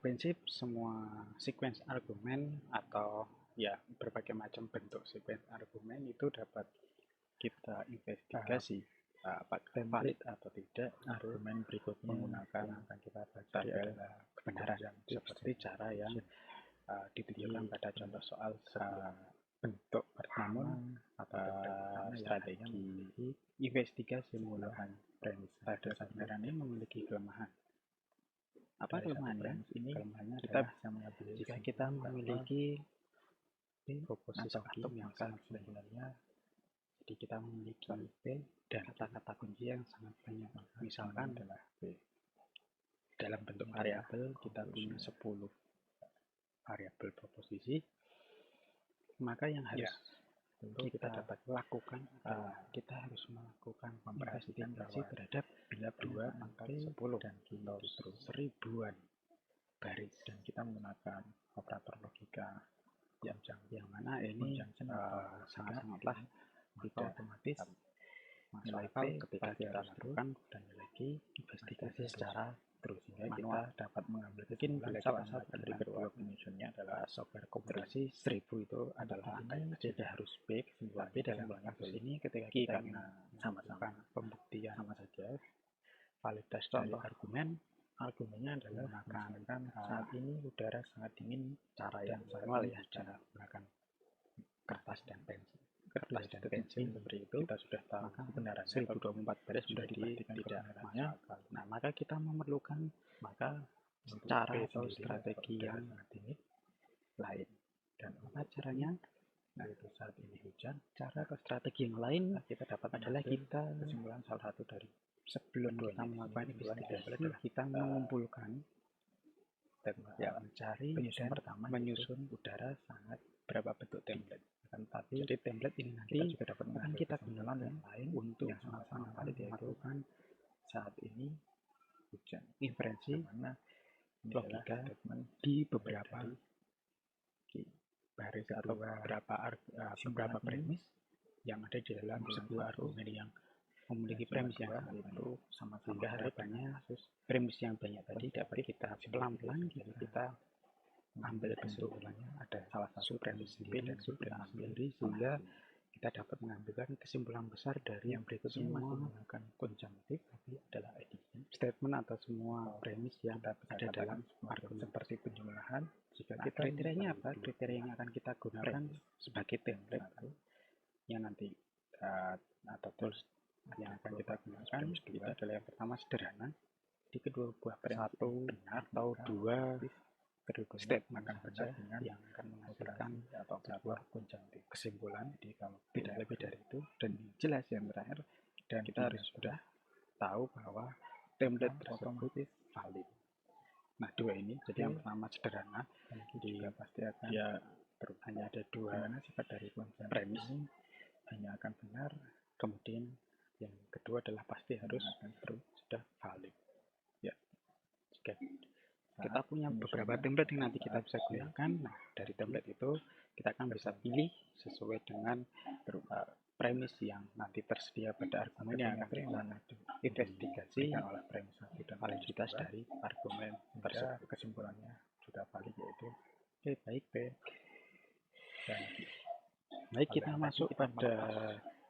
prinsip semua sequence argumen atau ya berbagai macam bentuk sequence argumen itu dapat kita investigasi apakah valid atau tidak. Argumen berikutnya menggunakan yang akan kita tadi pelajari adalah kebenaran seperti cara yang ditunjukkan pada contoh soal bentuk pertama atau strategi investigasi menggunakan premis. Pada kebenaran ini memiliki kelemahan. Apa kelemahannya? Kelemahannya kita adalah bisa mengambil jika kita memiliki proposisi atom yang sangat sebenarnya, jadi kita memiliki P dan kata-kata kunci yang sangat banyak. Misalkan adalah P. Dalam bentuk variabel kita punya 10 variabel proposisi, maka yang harus kita dapat lakukan adalah kita harus melakukan investigasi terhadap bila 2 angka 10 dan ribuan baris, dan kita menggunakan operator logika yang mana ini sangat-sangatlah tidak otomatis masuk akal ketika kita lakukan dan lagi investigasi secara terus, sehingga kita dapat mengambil kesimpulan salah satu dari kedua penyusunnya adalah software komputasi 1000 itu adalah angka yang tidak harus B, tapi dalam kasus ini ketika kita sama-sama pembuktian sama saja validitas dari argumennya adalah menggunakan saat ini udara sangat dingin, cara yang manual ya, cara menggunakan kertas dan pensil seperti itu. Kita sudah tahu kebenarannya 1024 baris sudah tidak masuk akal. Nah, maka kita memerlukan cara atau strategi yang lain. Dan apa caranya? Nah, itu saat ini hujan. Cara atau strategi yang lain kita dapat adalah kita kesimpulan salah satu dari sebelum kita melakukan investigasi, kita mengumpulkan dan mencari dan menyusun udara sangat berapa bentuk template. Tapi jadi template ini nanti kita juga dapat akan kita gunakan yang lain untuk yang sama-sama valid, yaitu saat ini hujan. Inferensi logika di beberapa baris atau beberapa premis yang ada di dalam sebuah argumen yang memiliki premis yang sama, itu sehingga harapannya premis yang banyak tadi dapat kita pelan-pelan kita ambil kesimpulannya, ada salah satu premis B dan subpremis sendiri, sehingga kita dapat mengambilkan kesimpulan besar dari yang berikut semua menggunakan konjunktif, tapi adalah addition statement atau semua premis yang ada dalam argumen seperti penjumlahan. Jika kita kriterianya apa? Kriteria yang akan kita gunakan sebagai template yang nanti atau tools yang akan kita gunakan itu adalah yang pertama sederhana, di kedua buah premis satu atau dua statement saja yang akan menghasilkan atau sebuah kesimpulan, jadi kalau tidak lebih dari itu, dan jelas yang terakhir, dan kita harus sudah tahu bahwa template tersebut valid. Nah, dua ini, jadi yang pertama sederhana, jadi pasti akan hanya ada dua sifat dari premis hanya akan benar, kemudian yang kedua adalah pasti harus sudah valid. Ya, jika kita punya beberapa template yang nanti kita bisa gunakan. Nah, dari template itu kita akan bisa pilih sesuai dengan premis yang nanti tersedia pada argumen yang akan kita investigasi oleh premis dan validitas dari argumen tersebut. Kesimpulannya sudah valid, yaitu P baik P dan Q. Baik, kita masuk pada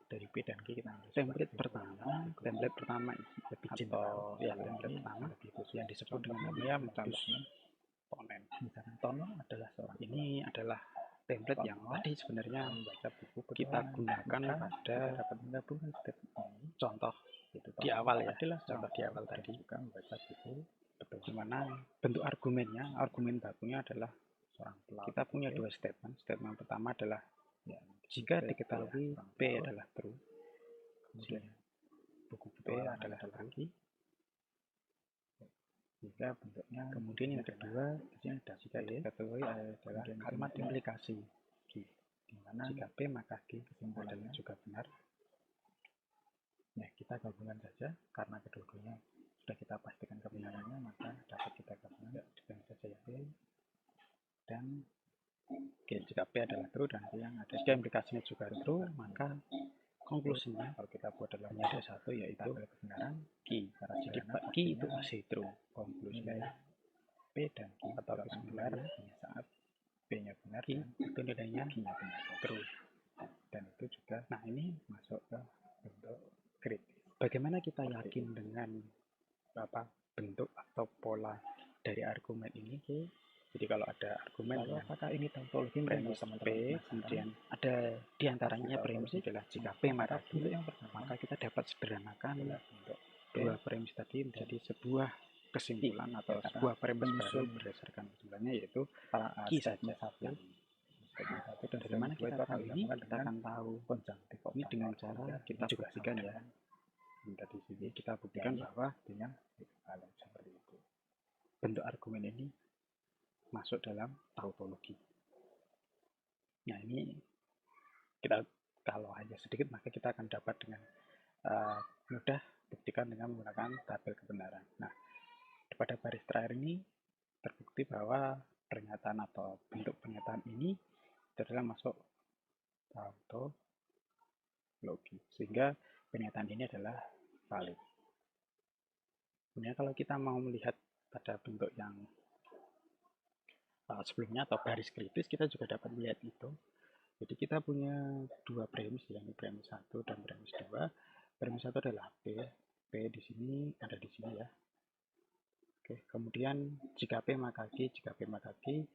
dari P dan Q. Kita template pertama lebih general, template pertama yang disebut dengan namanya contohnya tonen. Misalkan tono adalah ini adalah template yang tadi sebenarnya membaca buku kita gunakan pada dapat menggabungkan step ini. Contoh itu di awal ya, adalah contoh di awal tadi juga membaca buku di mana bentuk argumennya, argumen bakunya adalah kita punya dua statement. Statement pertama adalah jika diketahui P adalah true, kemudian buku P adalah lagi, jika bentuknya, kemudian yang kedua jika diketahui adalah kalimat implikasi di mana jika P maka Q kesimpulannya juga benar. Nah, kita gabungkan saja karena kedua-duanya sudah kita pastikan kebenarannya, maka dapat kita gabungkan dengan saja ya P dan jika P adalah true dan Q yang ada jika implikasinya juga true, maka konklusinya kalau kita buat dalam ada satu yaitu kebenaran Q. Jadi Q itu masih true. Konklusinya P dan Q atau kesimpulannya saat P-nya benar dan itu nilainya true. Dan itu juga, nah ini masuk ke bentuk kritis. Bagaimana kita yakin dengan bentuk atau pola dari argumen ini? Jadi kalau ada argumen, apakah ini tautologi premis P, kemudian ada diantaranya premis adalah jika P maka Q, maka kita dapat sederhanakan dua premis tadi menjadi sebuah kesimpulan atau sebuah premis baru berdasarkan kesimpulannya, yaitu Q saja. Dan dari mana kita tahu ini? Kita akan tahu ini dengan cara kita buktikan ya. Dari sini kita buktikan bahwa dengan seperti itu. Bentuk argumen ini masuk dalam tautologi. Nah ini kita kalau hanya sedikit maka kita akan dapat dengan mudah buktikan dengan menggunakan tabel kebenaran. Nah pada baris terakhir ini terbukti bahwa pernyataan atau bentuk pernyataan ini adalah masuk tautologi, sehingga pernyataan ini adalah valid. Kemudian kalau kita mau melihat pada bentuk yang sebelumnya atau baris kritis, kita juga dapat melihat itu. Jadi kita punya dua premis, yakni premis 1 dan premis 2. Premis 1 adalah P. P di sini ada di sini ya. Oke, kemudian jika P maka Q, jika P maka Q,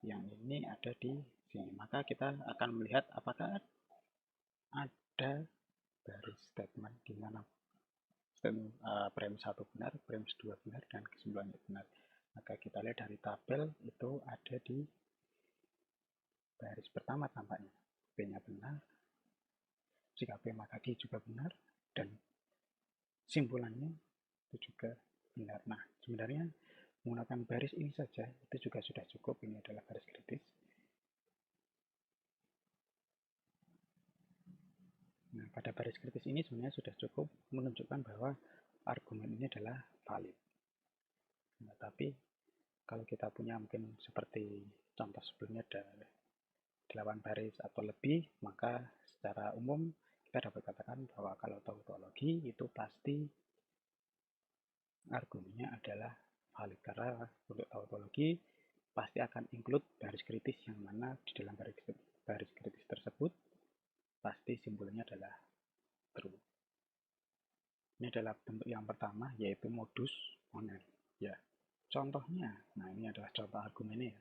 yang ini ada di sini. Maka kita akan melihat apakah ada baris statement di mana premis 1 benar, premis 2 benar, dan kesimpulannya benar. Maka kita lihat dari tabel itu ada di baris pertama tampaknya P-nya benar, jika P maka Q juga benar, dan simpulannya itu juga benar. Nah sebenarnya menggunakan baris ini saja itu juga sudah cukup. Ini adalah baris kritis. Nah pada baris kritis ini sebenarnya sudah cukup menunjukkan bahwa argumen ini adalah valid. Nah, tapi kalau kita punya mungkin seperti contoh sebelumnya ada 8 baris atau lebih, maka secara umum kita dapat katakan bahwa kalau tautologi itu pasti argumennya adalah valid, karena untuk tautologi pasti akan include baris kritis, yang mana di dalam baris kritis tersebut pasti simbolnya adalah true. Ini adalah bentuk yang pertama, yaitu modus ponens. Ya, contohnya, nah ini adalah contoh argumennya.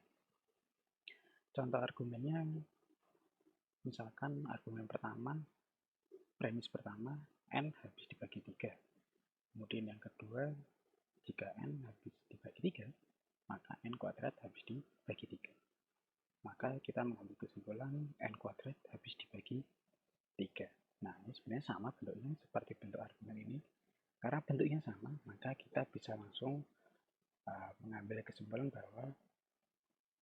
Contoh argumennya, misalkan argumen pertama, premis pertama, N habis dibagi 3. Kemudian yang kedua, jika N habis dibagi 3, maka N kuadrat habis dibagi 3. Maka kita mengambil kesimpulan N kuadrat habis dibagi 3. Nah, ini sebenarnya sama bentuknya seperti bentuk argumen ini. Karena bentuknya sama, maka kita bisa langsung mengambil kesimpulan bahwa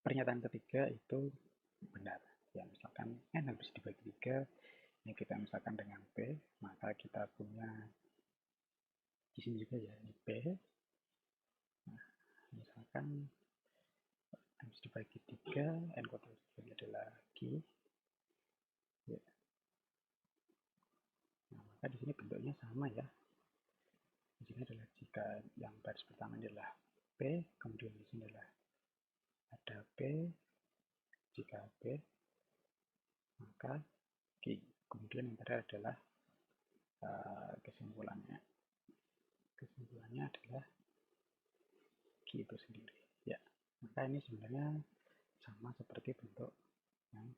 pernyataan ketiga itu benar. Ya, misalkan N habis dibagi 3, ini kita misalkan dengan P, maka kita punya di sini juga ya, ini P. Nah, misalkan habis dibagi 3, N kuadrat ini adalah Q. Ya. Nah, maka di sini bentuknya sama ya. Di sini adalah jika yang baris pertama adalah P, kemudian di sini adalah ada P, jika P maka Q. Kemudian yang terakhir adalah kesimpulannya. Kesimpulannya adalah Q itu sendiri. Ya, maka ini sebenarnya sama seperti bentuk yang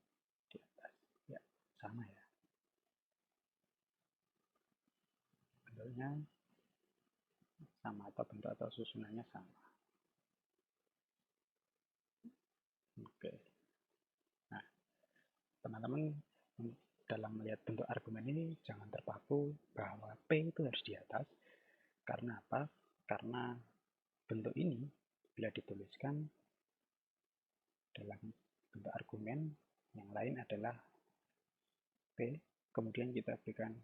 di atas. Ya, sama ya. Bentuknya sama atau bentuk atau susunannya sama. Oke. Nah, teman-teman dalam melihat bentuk argumen ini jangan terpaku bahwa P itu harus di atas. Karena apa? Karena bentuk ini bila dituliskan dalam bentuk argumen yang lain adalah P, kemudian kita berikan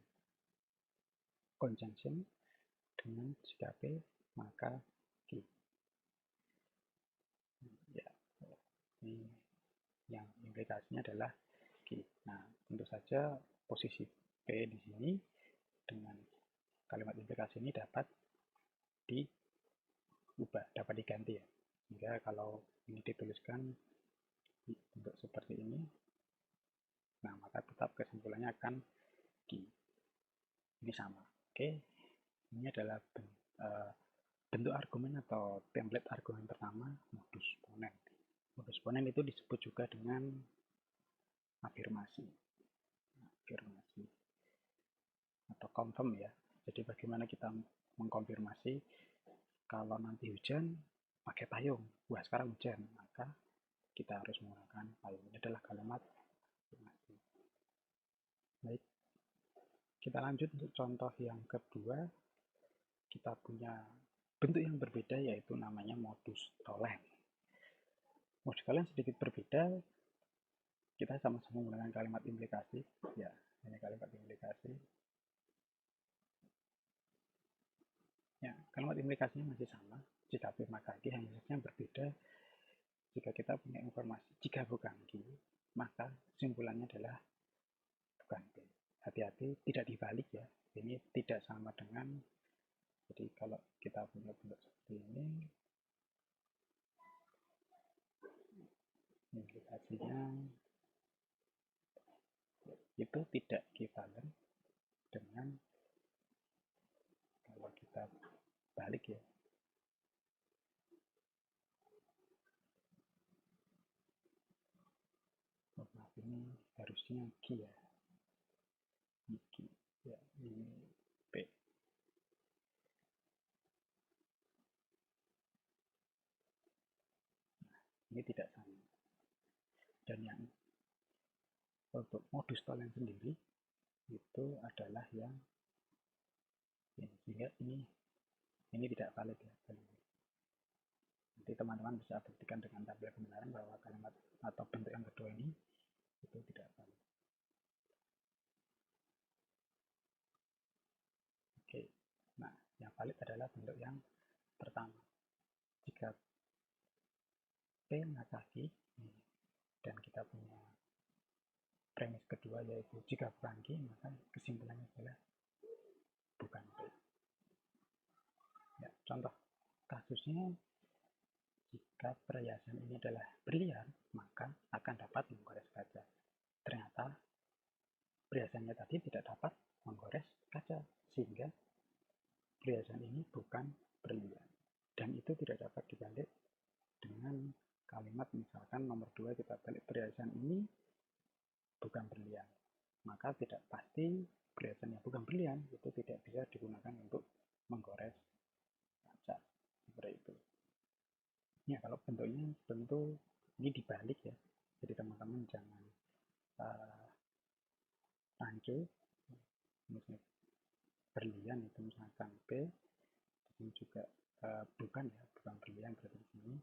conjunction dengan jika P maka Q. Ya, ini yang implikasinya adalah Q. Nah, tentu saja posisi P di sini dengan kalimat implikasi ini dapat diubah, dapat diganti ya. Sehingga kalau ini dituliskan bentuk seperti ini, nah maka tetap kesimpulannya akan Q. Ini sama. Oke, ini adalah bentuk argumen atau template argumen pertama, modus ponen. Modus ponen itu disebut juga dengan afirmasi atau confirm ya. Jadi bagaimana kita mengkonfirmasi kalau nanti hujan pakai payung. Wah, sekarang hujan, maka kita harus menggunakan payung. Ini adalah kalimat afirmasi. Baik, kita lanjut untuk contoh yang kedua. Kita punya bentuk yang berbeda, yaitu namanya modus tollens. Modus tollens sedikit berbeda. Kita sama-sama menggunakan kalimat implikasi. Ya, ini kalimat implikasi. Ya, kalimat implikasinya masih sama. Jika P maka Q, hanya saja yang berbeda. Jika kita punya informasi jika bukan Q, maka kesimpulannya adalah bukan P. Hati-hati, tidak dibalik ya. Ini tidak sama dengan, jadi kalau kita punya bentuk seperti ini, implikasinya itu tidak ekivalen dengan kalau kita balik ya. Oh, maaf, ini harusnya Q ya. Ini Q. Ya, ini P. Nah, ini tidak sama. Dan yang untuk modus tollens sendiri itu adalah yang ini, sehingga ini tidak valid ya. Nanti teman-teman bisa buktikan dengan tabel kebenaran bahwa kalimat atau bentuk yang kedua ini itu tidak valid. Oke, nah yang valid adalah bentuk yang pertama. Jika P maka Q, dan kita punya premis kedua yaitu jika bukan Q, maka kesimpulannya adalah bukan P. Ya, contoh kasusnya, jika perhiasan ini adalah berlian, maka akan dapat menggores kaca. Ternyata perhiasannya tadi tidak dapat menggores kaca, sehingga perhiasan ini bukan berlian. Dan itu tidak dapat dibalik dengan kalimat misalkan nomor 2 kita balik perhiasan ini bukan berlian. Maka tidak pasti perhiasan yang bukan berlian itu tidak bisa digunakan untuk menggores kaca. Seperti itu. Ya, kalau bentuknya tentu ini dibalik ya. Jadi teman-teman jangan rancu. Misalnya berlian itu misalkan P, ini juga bukan ya, bukan berlian berarti di sini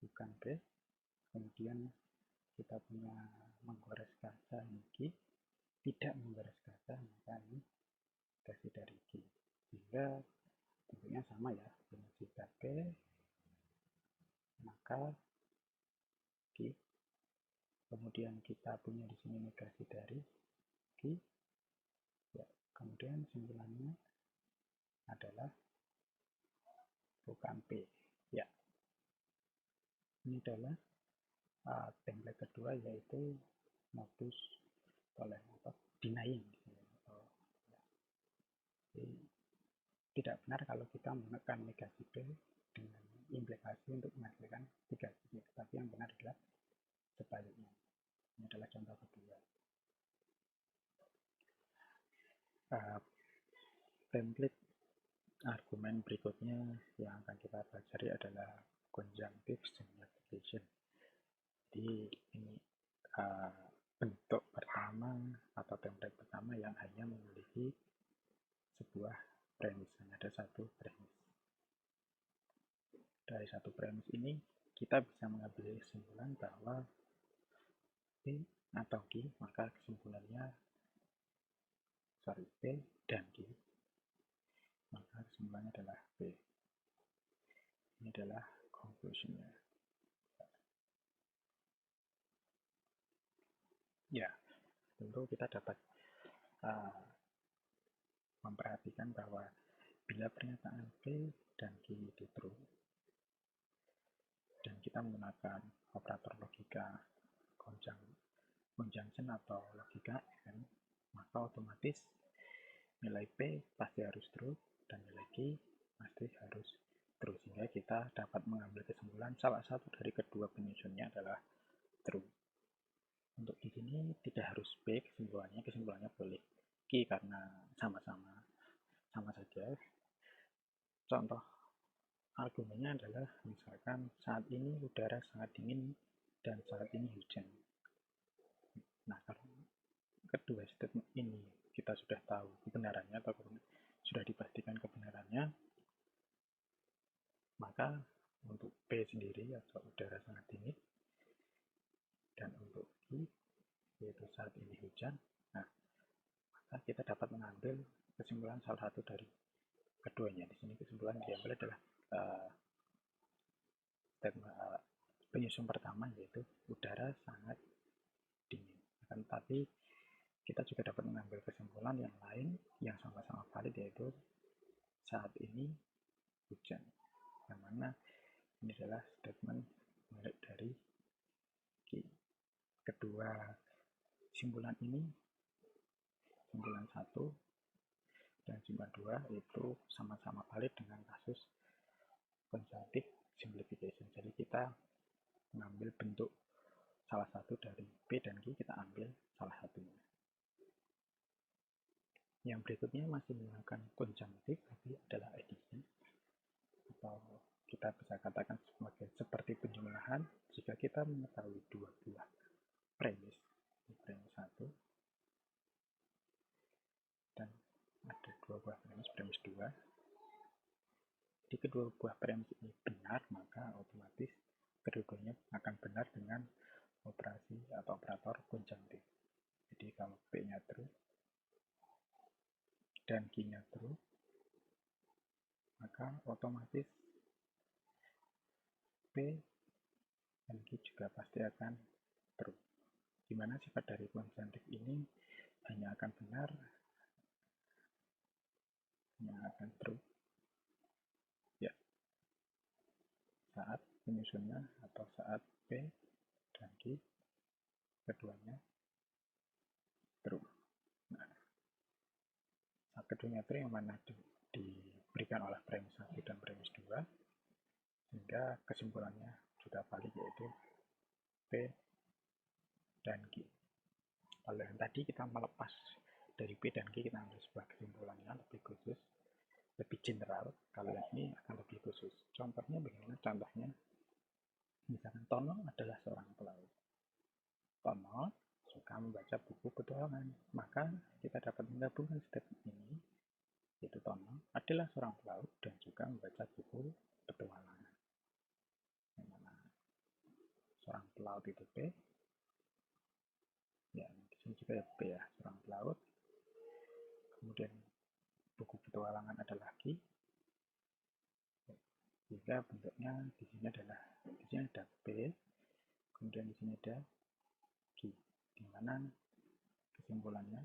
bukan P. Kemudian kita punya menggores kaca ini Q, tidak menggores kaca maka ini kasih dari Q. Sehingga bentuknya sama ya, jika P maka Q. Kemudian kita punya di sini negasi dari Q. Ya, kemudian kesimpulannya adalah bukan P. Ya, ini adalah template kedua yaitu modus tollens atau denying. Jadi, tidak benar kalau kita menekan negasi P dengan implikasi untuk menghasilkan tiga sisi, tapi yang benar adalah sebaliknya. Ini adalah contoh kedua. Template argumen berikutnya yang akan kita pelajari adalah conjunctive signification. Jadi ini bentuk pertama atau template pertama yang hanya memiliki sebuah premis, hanya ada satu premis. Dari satu premis ini kita bisa mengambil kesimpulan bahwa P atau Q, maka kesimpulannya P dan Q, maka kesimpulannya adalah P. Ini adalah conclusionnya. Ya, tentu kita dapat memperhatikan bahwa bila pernyataan P dan Q itu true, kita menggunakan operator logika conjunction atau logika AND, maka otomatis nilai P pasti harus true dan nilai Q pasti harus true, sehingga kita dapat mengambil kesimpulan salah satu dari kedua penyusunnya adalah true. Untuk di sini tidak harus P kesimpulannya boleh Q karena sama saja. Contoh argumennya adalah misalkan saat ini udara sangat dingin dan saat ini hujan. Nah, karena kedua statement ini kita sudah tahu kebenarannya atau sudah dipastikan kebenarannya, maka untuk P sendiri atau udara sangat dingin dan untuk Q yaitu saat ini hujan, nah maka kita dapat mengambil kesimpulan salah satu dari keduanya. Di sini kesimpulan diambil adalah penyusun pertama, yaitu udara sangat dingin. Akan tetapi kita juga dapat mengambil kesimpulan yang lain yang sama-sama valid, yaitu saat ini hujan, yang mana ini adalah statement milik dari kedua simpulan ini. Simpulan 1 dan simpulan 2 itu sama-sama valid dengan kasus conjunctive simplification. Jadi kita mengambil bentuk salah satu dari P dan Q, kita ambil salah satunya. Yang berikutnya masih menggunakan conjunctive, tapi adalah addition, atau kita bisa katakan seperti penjumlahan jika kita mengetahui dua buah premis, premis 1 dan ada dua buah premis 2. Di kedua buah premis ini benar, maka otomatis kedua-duanya akan benar dengan operasi atau operator conjunctive. Jadi kalau P-nya true dan Q-nya true, maka otomatis P dan Q juga pasti akan true. Dimana sifat dari conjunctive ini hanya akan benar, hanya akan true ya saat penyusunnya atau saat P dan Q keduanya true. Nah, saat keduanya true yang mana diberikan oleh premis 1 dan premis 2, sehingga kesimpulannya sudah valid, yaitu P dan Q. Kalau yang tadi kita melepas dari P dan Q, kita ambil sebuah kesimpulan yang lebih khusus, lebih general. Kalau yang ini akan lebih khusus. Contohnya bagaimana? Contohnya misalkan Tono adalah seorang pelaut. Tono suka membaca buku petualangan, maka kita dapat menggabungkan statement ini, yaitu Tono adalah seorang pelaut dan juga membaca buku petualangan. Yang mana seorang pelaut itu P, ya di sini juga ya P ya, seorang pelaut. Kemudian buku petualangan adalah Q, sehingga bentuknya di sini adalah, di sini ada P, kemudian di sini ada Q, di mana kesimpulannya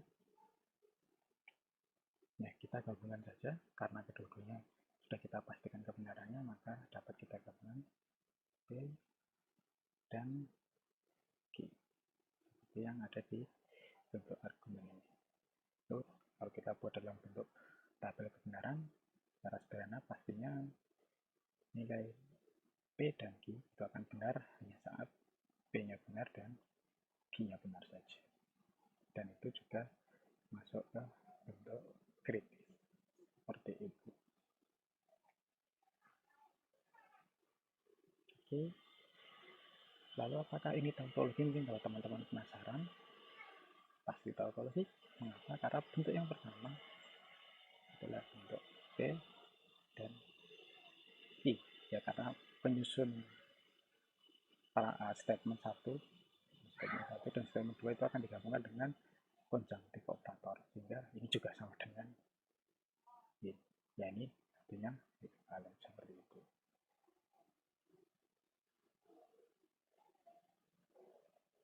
ya kita gabungkan saja, karena kedua-duanya sudah kita pastikan kebenarannya, maka dapat kita gabungkan P dan Q seperti yang ada di bentuk argumen ini. Lalu kalau kita buat dalam bentuk tabel kebenaran secara sederhana, pastinya nilai P dan Q itu akan benar hanya saat P-nya benar dan Q-nya benar saja, dan itu juga masuk ke bentuk kritis seperti itu. Oke, lalu apakah ini tautologi? Mungkin kalau teman-teman penasaran, pasti tautologi. Mengapa? Karena bentuk yang pertama adalah bentuk P dan Q, ya karena penyusun statement 1 dan statement 2 itu akan digabungkan dengan conjunctive operator, sehingga ini juga sama dengan ya ini artinya equivalent seperti itu.